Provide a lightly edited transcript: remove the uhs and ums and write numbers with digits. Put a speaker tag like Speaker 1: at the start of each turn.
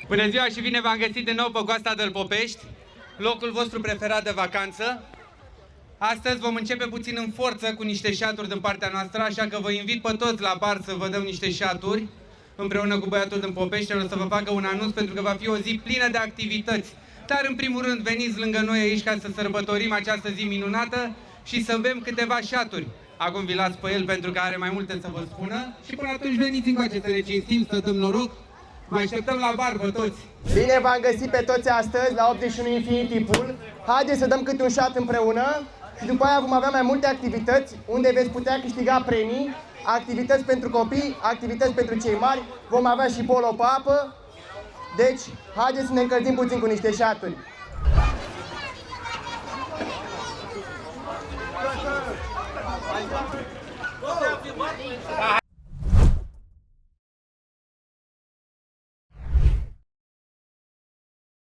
Speaker 1: Bună ziua și bine v-am găsit din nou pe coasta Dălpopești, locul vostru preferat de vacanță. Astăzi vom începe puțin în forță cu niște șaturi din partea noastră, așa că vă invit pe toți la bar să vă dăm niște șaturi împreună cu băiatul din Popești, o să vă facă un anunț pentru că va fi o zi plină de activități. Dar în primul rând veniți lângă noi aici ca să sărbătorim această zi minunată și să bem câteva șaturi. Acum vi las pe el pentru că are mai multe să vă spună și până atunci veniți încoace să ne cinstim, să dăm noroc. Vă așteptăm la bar pe toți!
Speaker 2: Bine v-am găsit pe toți astăzi la 81 Infinity Pool. Haideți să dăm câte un shot împreună și după aia vom avea mai multe activități unde veți putea câștiga premii, activități pentru copii, activități pentru cei mari, vom avea și polo pe apă. Deci, haideți să ne încălzim puțin cu niște shoturi.